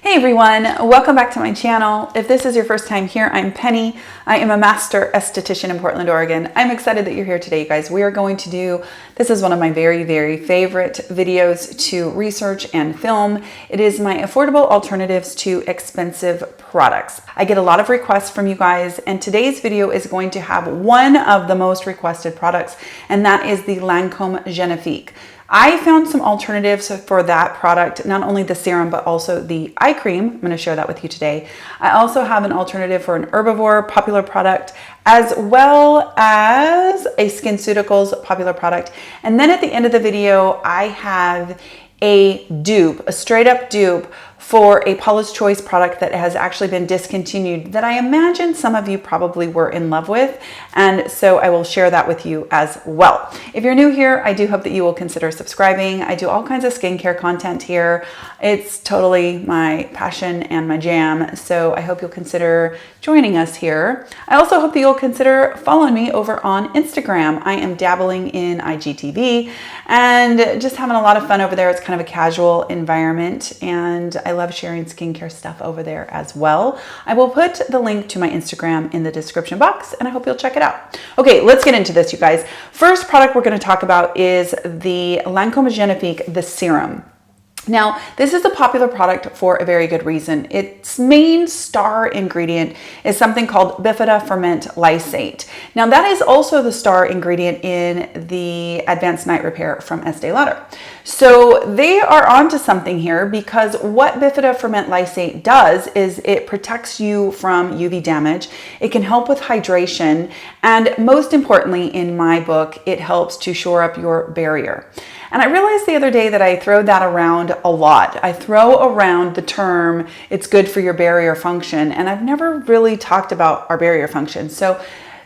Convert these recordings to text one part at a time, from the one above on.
Hey everyone, welcome back to my channel. If this is your first time here, I'm Penny. I am a master esthetician in Portland, Oregon. I'm excited that you're here today, you guys. We are going to do, this is one of my very favorite videos to research and film. It is my affordable alternatives to expensive products. I get a lot of requests from you guys, and today's video is going to have one of the most requested products, and that is the Lancome Genifique. I found some alternatives for that product, not only the serum, but also the eye cream. I'm going to share that with you today. I also have an alternative for an Herbivore popular product, as well as a Skinceuticals popular product. And then at the end of the video, I have a dupe, a straight up dupe for a Paulas Choice product that has actually been discontinued that I imagine some of you probably were in love with. And so I will share that with you as well. If you're new here, I do hope that you will consider subscribing. I do all kinds of skincare content here. It's totally my passion and my jam. So I hope you'll consider joining us here. I also hope that you'll consider following me over on Instagram. I am dabbling in IGTV and just having a lot of fun over there. It's kind of a casual environment, and I love sharing skincare stuff over there as well. I will put the link to my Instagram in the description box, and I hope you'll check it out. Okay, let's get into this, you guys. First product we're going to talk about is the Lancome Genifique, the serum. Now, this is a popular product for a very good reason. Its main star ingredient is something called Bifida ferment lysate. Now, that is also the star ingredient in the Advanced Night Repair from Estee Lauder. So they are onto something here, because what Bifida ferment lysate does is it protects you from UV damage. It can help with hydration, and most importantly, in my book, it helps to shore up your barrier. And I realized the other day that I throw that around a lot. I throw around the term, it's good for your barrier function, and I've never really talked about our barrier function. So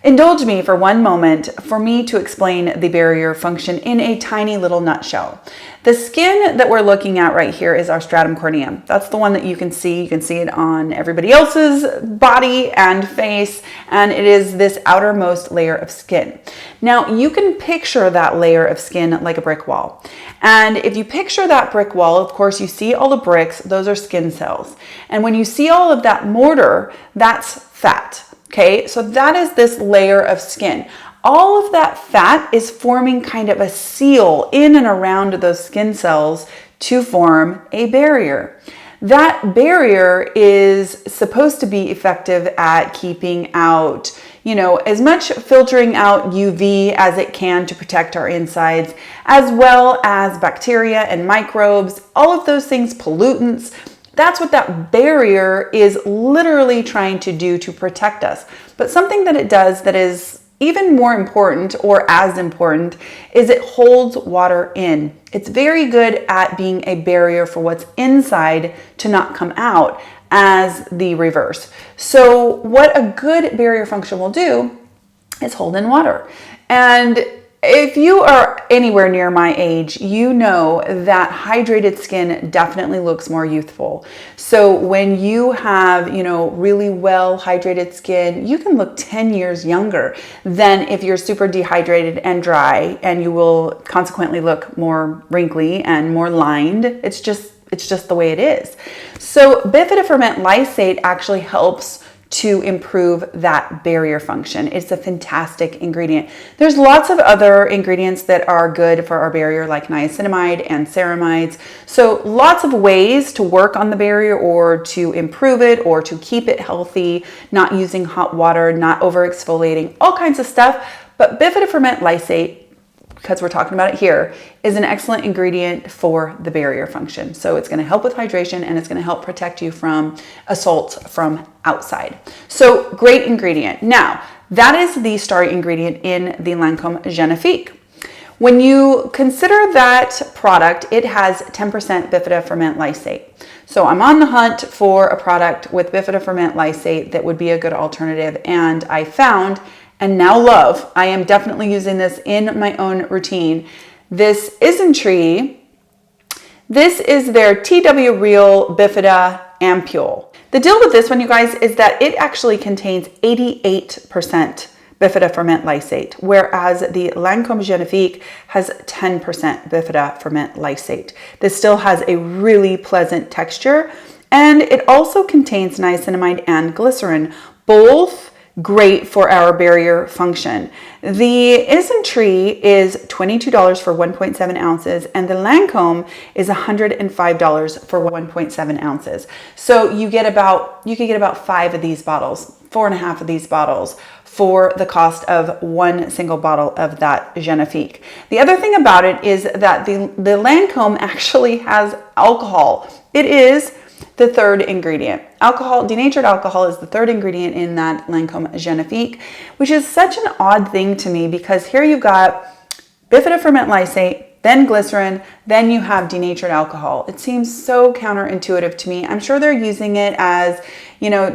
indulge me for one moment for me to explain the barrier function in a tiny little nutshell. The skin that we're looking at right here is our stratum corneum. That's the one that you can see. You can see it on everybody else's body and face, and it is this outermost layer of skin. Now, you can picture that layer of skin like a brick wall. And if you picture that brick wall, of course, you see all the bricks, those are skin cells. And when you see all of that mortar, that's fat. Okay, so that is this layer of skin. All of that fat is forming kind of a seal in and around those skin cells to form a barrier. That barrier is supposed to be effective at keeping out, as much filtering out UV as it can to protect our insides, as well as bacteria and microbes, all of those things, pollutants. That's what that barrier is literally trying to do to protect us. But something that it does that is even more important, or as important, is it holds water in. It's very good at being a barrier for what's inside to not come out, as the reverse. So what a good barrier function will do is hold in water. And if you are anywhere near my age, you know that hydrated skin definitely looks more youthful. So when you have, really well hydrated skin, you can look 10 years younger than if you're super dehydrated and dry, and you will consequently look more wrinkly and more lined. It's just the way it is. So Bifida ferment lysate actually helps to improve that barrier function. It's a fantastic ingredient. There's lots of other ingredients that are good for our barrier, like niacinamide and ceramides. So lots of ways to work on the barrier, or to improve it, or to keep it healthy, not using hot water, not over exfoliating, all kinds of stuff. But Bifida ferment lysate, because we're talking about it here, is an excellent ingredient for the barrier function. So it's going to help with hydration, and it's going to help protect you from assault from outside. So great ingredient. Now, that is the star ingredient in the Lancome Genifique. When you consider that product, it has 10% Bifida ferment lysate. So I'm on the hunt for a product with Bifida ferment lysate that would be a good alternative, and I found, and now love, I am definitely using this in my own routine, this Isintree. This is their TW Real Bifida Ampoule. The deal with this one, you guys, is that it actually contains 88% Bifida ferment lysate, whereas the Lancome Genifique has 10% Bifida ferment lysate. This still has a really pleasant texture, And it also contains niacinamide and glycerin, both great for our barrier function. The Isintree is $22 for 1.7 ounces, and the Lancome is $105 for 1.7 ounces. So you could get about 5 of these bottles, 4.5 of these bottles for the cost of one single bottle of that Genifique. The other thing about it is that the Lancome actually has alcohol. It is the third ingredient. Alcohol, denatured alcohol, is the third ingredient in that Lancome Genifique, which is such an odd thing to me because here you've got Bifida ferment lysate, then glycerin, then you have denatured alcohol. It seems so counterintuitive to me. I'm sure they're using it as,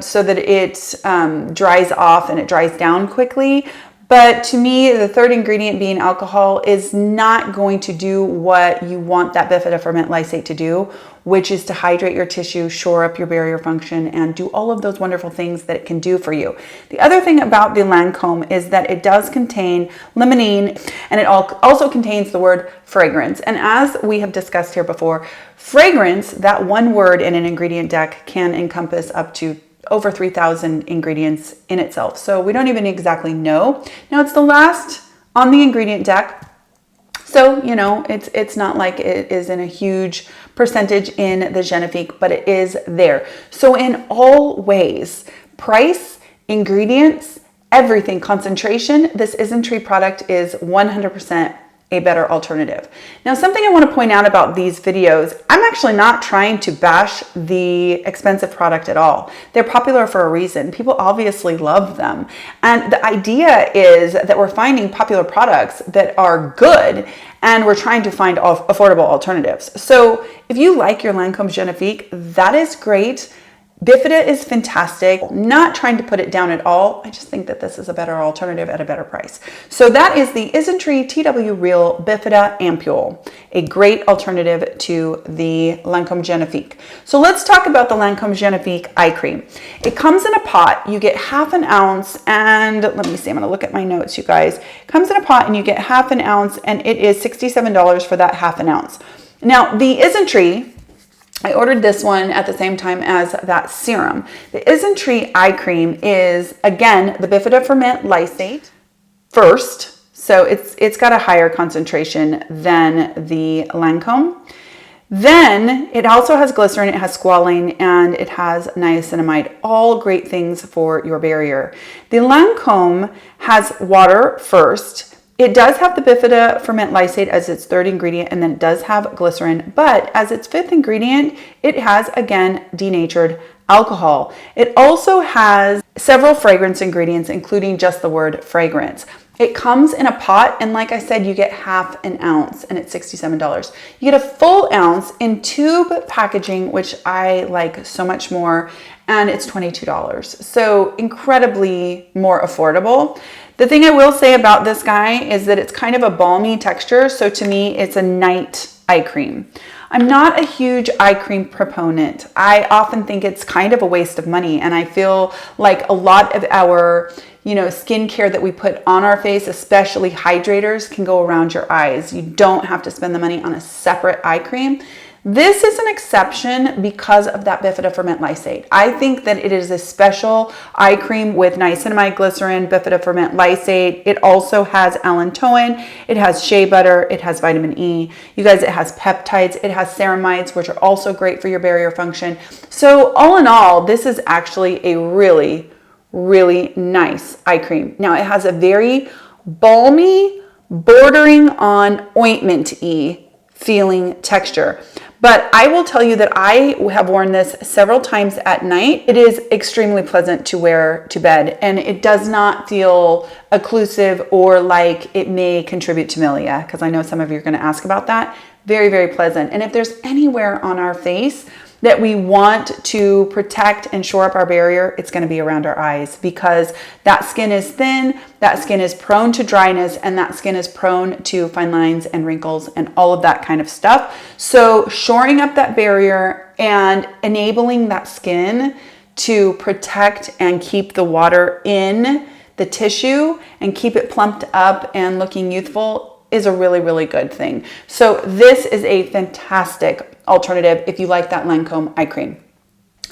so that it dries off and it dries down quickly. But to me, the third ingredient being alcohol is not going to do what you want that Bifida ferment lysate to do, which is to hydrate your tissue, shore up your barrier function, and do all of those wonderful things that it can do for you. The other thing about the Lancome is that it does contain limonene, and it also contains the word fragrance. And as we have discussed here before, fragrance, that one word in an ingredient deck, can encompass up to over 3,000 ingredients in itself. So we don't even exactly know. Now, it's the last on the ingredient deck. So, it's not like it is in a huge percentage in the Genifique, but it is there. So in all ways, price, ingredients, everything, concentration, this Isintree product is 100% a better alternative. Now, something I want to point out about these videos, I'm actually not trying to bash the expensive product at all. They're popular for a reason. People obviously love them. And the idea is that we're finding popular products that are good, and we're trying to find affordable alternatives. So if you like your Lancome Genifique, that is great. Bifida is fantastic. Not trying to put it down at all. I just think that this is a better alternative at a better price. So that is the Isintree TW Real Bifida Ampoule, a great alternative to the Lancome Genifique. So let's talk about the Lancome Genifique eye cream. It comes in a pot. You get half an ounce, and let me see, I'm going to look at my notes, you guys. It comes in a pot and you get half an ounce, and it is $67 for that half an ounce. Now, the Isintree, I ordered this one at the same time as that serum. The Isintree eye cream is, again, the Bifida ferment lysate first. So it's got a higher concentration than the Lancome. Then it also has glycerin, it has squalane, and it has niacinamide, all great things for your barrier. The Lancome has water first. It does have the Bifida ferment lysate as its third ingredient, and then it does have glycerin, but as its fifth ingredient, it has, again, denatured alcohol. It also has several fragrance ingredients, including just the word fragrance. It comes in a pot, and like I said, you get half an ounce, and it's $67. You get a full ounce in tube packaging, which I like so much more, and it's $22. So incredibly more affordable. The thing I will say about this guy is that it's kind of a balmy texture. So to me, it's a night eye cream. I'm not a huge eye cream proponent. I often think it's kind of a waste of money. And I feel like a lot of our, skincare that we put on our face, especially hydrators, can go around your eyes. You don't have to spend the money on a separate eye cream. This is an exception because of that Bifida ferment lysate. I think that it is a special eye cream with niacinamide, glycerin, Bifida ferment lysate. It also has allantoin, it has shea butter, it has vitamin E. You guys, it has peptides, it has ceramides, which are also great for your barrier function. So all in all, this is actually a really, really nice eye cream. Now, it has a very balmy, bordering on ointment-y feeling texture. But I will tell you that I have worn this several times at night. It is extremely pleasant to wear to bed, and it does not feel occlusive or like it may contribute to milia, because I know some of you are going to ask about that. Very, very pleasant. And if there's anywhere on our face that we want to protect and shore up our barrier, it's going to be around our eyes, because that skin is thin, that skin is prone to dryness, and that skin is prone to fine lines and wrinkles and all of that kind of stuff. So shoring up that barrier and enabling that skin to protect and keep the water in the tissue and keep it plumped up and looking youthful is a really, really good thing. So this is a fantastic alternative if you like that Lancome eye cream.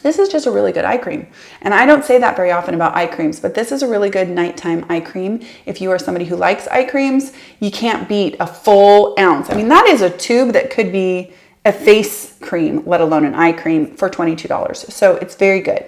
This is just a really good eye cream. And I don't say that very often about eye creams, but this is a really good nighttime eye cream. If you are somebody who likes eye creams, you can't beat a full ounce. I mean, that is a tube that could be a face cream, let alone an eye cream, for $22. So it's very good.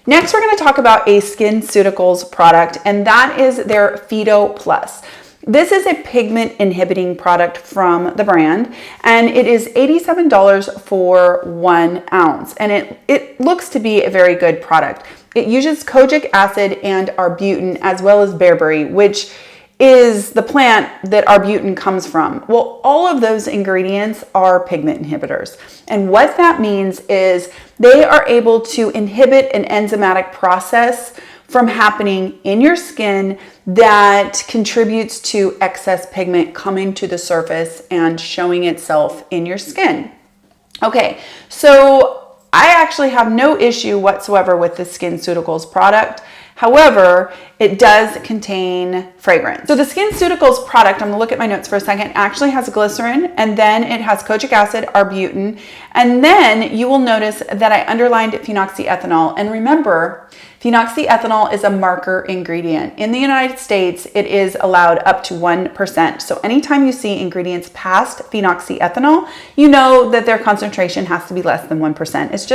Next, we're going to talk about a Skinceuticals product, and that is their Phaedo Plus. This is a pigment inhibiting product from the brand, and it is $87 for 1 ounce. And it looks to be a very good product. It uses kojic acid and arbutin, as well as bearberry, which is the plant that arbutin comes from. Well, all of those ingredients are pigment inhibitors. And what that means is they are able to inhibit an enzymatic process from happening in your skin that contributes to excess pigment coming to the surface and showing itself in your skin. Okay, so I actually have no issue whatsoever with the Skinceuticals product. However, it does contain fragrance. So the Skinceuticals product, I'm gonna look at my notes for a second, actually has glycerin, and then it has kojic acid, arbutin, and then you will notice that I underlined phenoxyethanol. And remember, phenoxyethanol is a marker ingredient. In the United States, it is allowed up to 1%. So anytime you see ingredients past phenoxyethanol, you know that their concentration has to be less than 1%. It's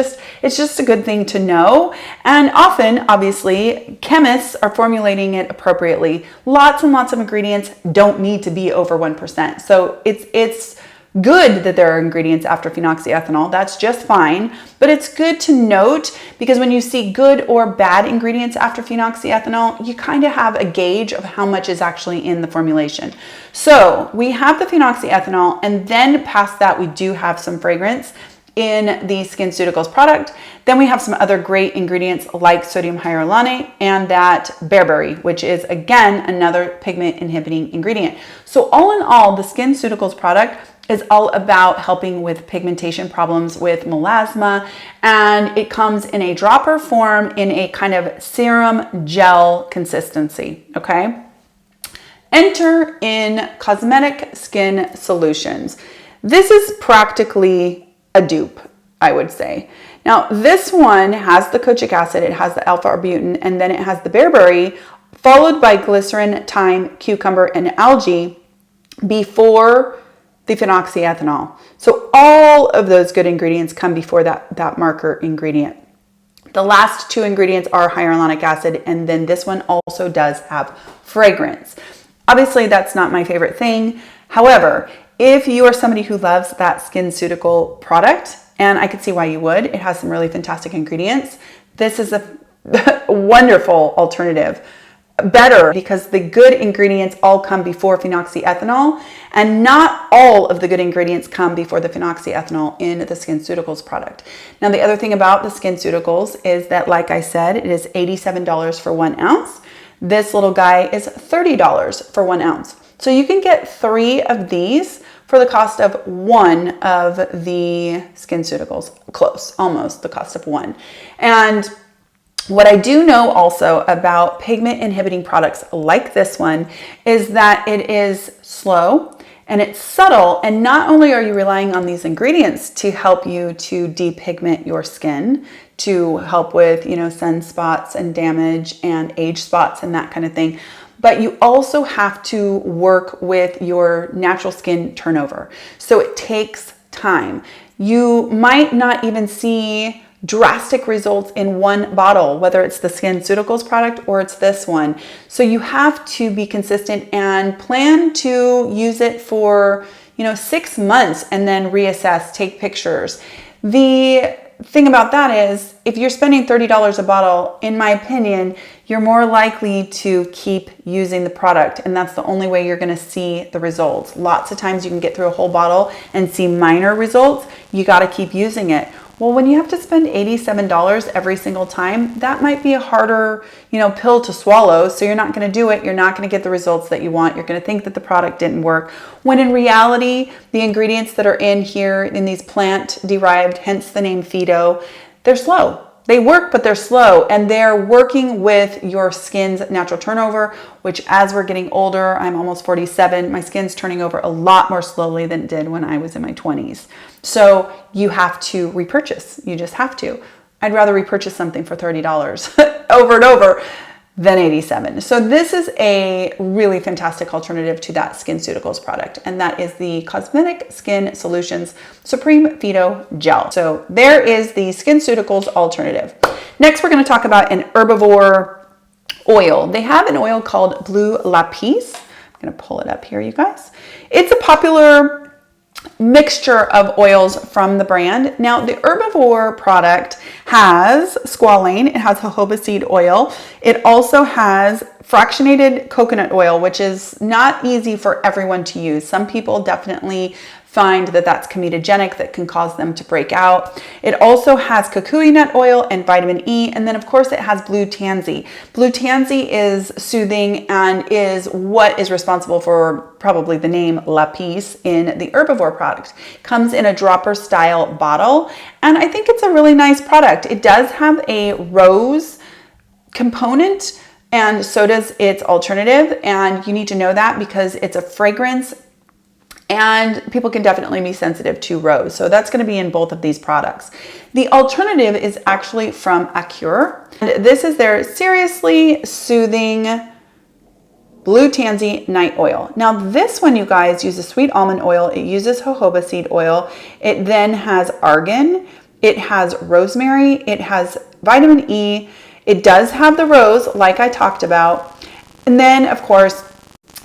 just a good thing to know. And often, obviously, chemists are formulating it appropriately. Lots and lots of ingredients don't need to be over 1%. So it's good that there are ingredients after phenoxyethanol. That's just fine. But it's good to note, because when you see good or bad ingredients after phenoxyethanol, you kind of have a gauge of how much is actually in the formulation. So we have the phenoxyethanol, and then past that, we do have some fragrance in the Skinceuticals product. Then we have some other great ingredients like sodium hyaluronate and that bearberry, which is again another pigment inhibiting ingredient. So all in all, the Skinceuticals product is all about helping with pigmentation problems with melasma, and it comes in a dropper form in a kind of serum gel consistency, okay? Enter in Cosmetic Skin Solutions. This is practically a dupe, I would say. Now, this one has the kojic acid, it has the alpha-arbutin, and then it has the bearberry, followed by glycerin, thyme, cucumber, and algae before the phenoxyethanol. So all of those good ingredients come before that marker ingredient. The last two ingredients are hyaluronic acid, and then this one also does have fragrance. Obviously, that's not my favorite thing. However, if you are somebody who loves that Skinceuticals product, and I could see why you would, it has some really fantastic ingredients, this is a wonderful alternative. Better because the good ingredients all come before phenoxyethanol, and not all of the good ingredients come before the phenoxyethanol in the Skinceuticals product. Now, the other thing about the Skinceuticals is that, like I said, it is $87 for 1 ounce. This little guy is $30 for 1 ounce. So you can get 3 of these for the cost of 1 of the Skinceuticals. Close, almost the cost of 1. And what I do know also about pigment inhibiting products like this one is that it is slow and it's subtle, and not only are you relying on these ingredients to help you to depigment your skin, to help with, sunspots and damage and age spots and that kind of thing, but you also have to work with your natural skin turnover. So it takes time. You might not even see drastic results in one bottle, whether it's the Skinceuticals product or it's this one. So you have to be consistent and plan to use it for, 6 months and then reassess, take pictures. The thing about that is, if you're spending $30 a bottle, in my opinion, you're more likely to keep using the product, and that's the only way you're going to see the results. Lots of times you can get through a whole bottle and see minor results. You got to keep using it. Well, when you have to spend $87 every single time, that might be a harder, pill to swallow. So you're not going to do it. You're not going to get the results that you want. You're going to think that the product didn't work. When in reality, the ingredients that are in here in these plant-derived, hence the name Phaedo, they're slow. They work, but they're slow, and they're working with your skin's natural turnover, which as we're getting older, I'm almost 47, my skin's turning over a lot more slowly than it did when I was in my 20s. So you have to repurchase. You just have to. I'd rather repurchase something for $30 over and over than $87. So this is a really fantastic alternative to that Skinceuticals product, and that is the Cosmetic Skin Solutions Supreme Phaedo Gel. So there is the Skinceuticals alternative. Next, we're going to talk about an Herbivore oil. They have an oil called Blue Lapis. I'm going to pull it up here, you guys. It's a popular mixture of oils from the brand. Now, the Herbivore product has squalane, it has jojoba seed oil, it also has fractionated coconut oil, which is not easy for everyone to use. Some people definitely find that that's comedogenic, that can cause them to break out. It also has kukui nut oil and vitamin E, and then of course it has blue tansy. Blue tansy is soothing and is what is responsible for probably the name Lapis in the Herbivore product. Comes in a dropper style bottle, and I think it's a really nice product. It does have a rose component, and so does its alternative, and you need to know that because it's a fragrance and people can definitely be sensitive to rose. So that's going to be in both of these products. The alternative is actually from Acute. And this is their Seriously Soothing Blue Tansy Night Oil. Now this one, you guys, uses sweet almond oil. It uses jojoba seed oil. It then has argan. It has rosemary. It has vitamin E. It does have the rose, like I talked about. And then, of course,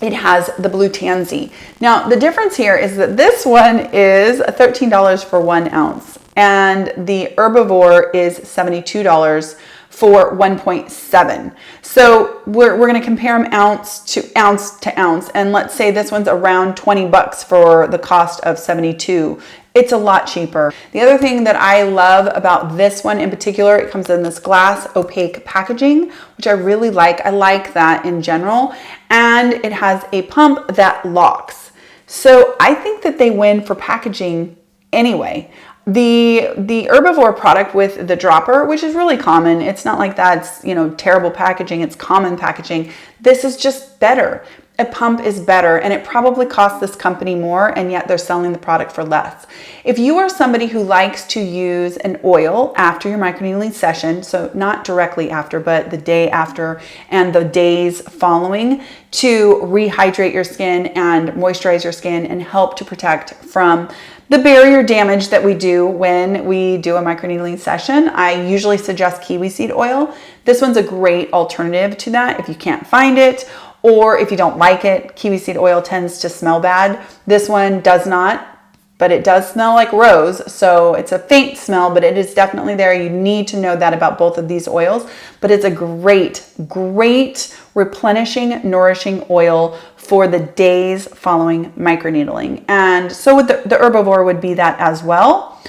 it has the blue tansy. Now, the difference here is that this one is $13 for 1 ounce, and the Herbivore is $72 for 1.7. So we're going to compare them ounce to ounce, and let's say this one's around 20 bucks for the cost of 72. It's a lot cheaper. The other thing that I love about this one in particular, it comes in this glass opaque packaging, which I really like. I like that in general. And it has a pump that locks. So I think that they win for packaging anyway. The Herbivore product with the dropper, which is really common. It's not like that's, terrible packaging. It's common packaging. This is just better. A pump is better, and it probably costs this company more, and yet they're selling the product for less. If you are somebody who likes to use an oil after your microneedling session, so not directly after, but the day after and the days following, to rehydrate your skin and moisturize your skin and help to protect from the barrier damage that we do when we do a microneedling session, I usually suggest kiwi seed oil. This one's a great alternative to that if you can't find it, or if you don't like it. Kiwi seed oil tends to smell bad. This one does not, but it does smell like rose. So it's a faint smell, but it is definitely there. You need to know that about both of these oils, but it's a great replenishing, nourishing oil for the days following microneedling. And so with the Herbivore would be that as well,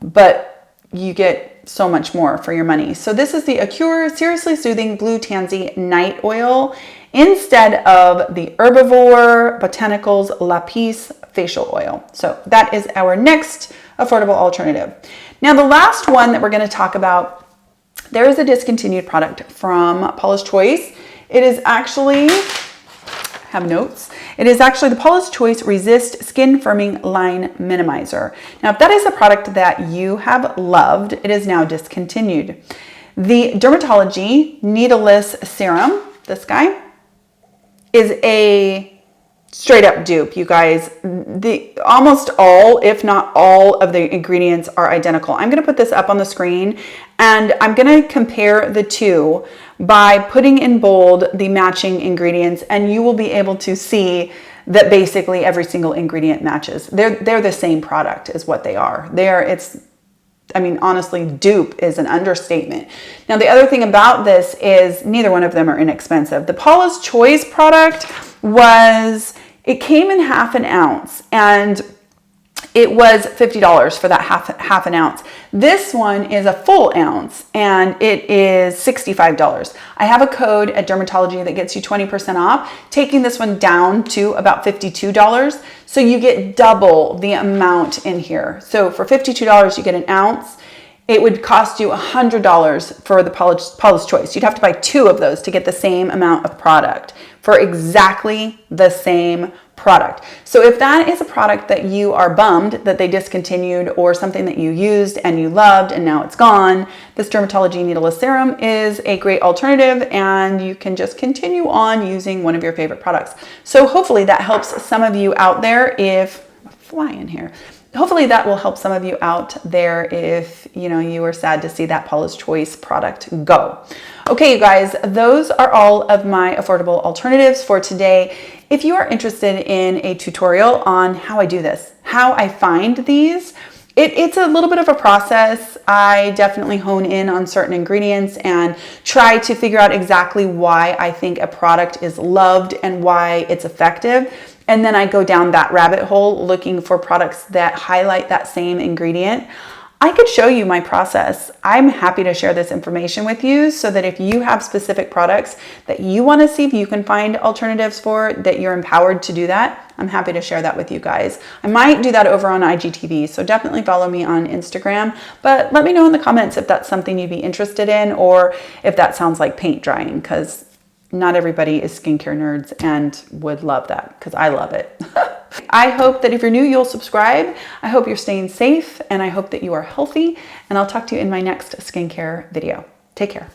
but you get so much more for your money. So this is the Acute Seriously Soothing Blue Tansy Night Oil instead of the Herbivore Botanicals Lapis Facial Oil. So that is our next affordable alternative. Now, the last one that we're going to talk about, there is a discontinued product from Paulas Choice. It is actually, have notes. It is actually the Paulas Choice Resist Skin Firming Line Minimizer. Now, if that is a product that you have loved, it is now discontinued. The Drmtlgy Needleless Serum, this guy, is a straight up dupe, you guys. Almost all, if not all, of the ingredients are identical. I'm going to put this up on the screen, and I'm going to compare the two by putting in bold the matching ingredients, and you will be able to see that basically every single ingredient matches. They're the same product is what they are. Honestly, dupe is an understatement. Now, the other thing about this is neither one of them are inexpensive. The Paulas Choice product it came in half an ounce, and it was $50 for that half an ounce. This one is a full ounce, and it is $65. I have a code at Drmtlgy that gets you 20% off, taking this one down to about $52. So you get double the amount in here. So for $52, you get an ounce. It would cost you $100 for the Paulas Choice. You'd have to buy 2 of those to get the same amount of product for exactly the same product. So if that is a product that you are bummed that they discontinued, or something that you used and you loved and now it's gone, this Drmtlgy Needleless Serum is a great alternative, and you can just continue on using one of your favorite products. So hopefully that helps some of you out there if, fly in here. Hopefully that will help some of you out there if, you know, you are sad to see that Paulas Choice product go. Okay, you guys, those are all of my affordable alternatives for today. If you are interested in a tutorial on how I do this, how I find these, it's a little bit of a process. I definitely hone in on certain ingredients and try to figure out exactly why I think a product is loved and why it's effective. And then I go down that rabbit hole looking for products that highlight that same ingredient. I could show you my process. I'm happy to share this information with you so that if you have specific products that you want to see if you can find alternatives for, that you're empowered to do that, I'm happy to share that with you guys. I might do that over on IGTV, so definitely follow me on Instagram, but let me know in the comments if that's something you'd be interested in, or if that sounds like paint drying, because not everybody is skincare nerds and would love that, because I love it. I hope that if you're new, you'll subscribe. I hope you're staying safe, and I hope that you are healthy, and I'll talk to you in my next skincare video. Take care.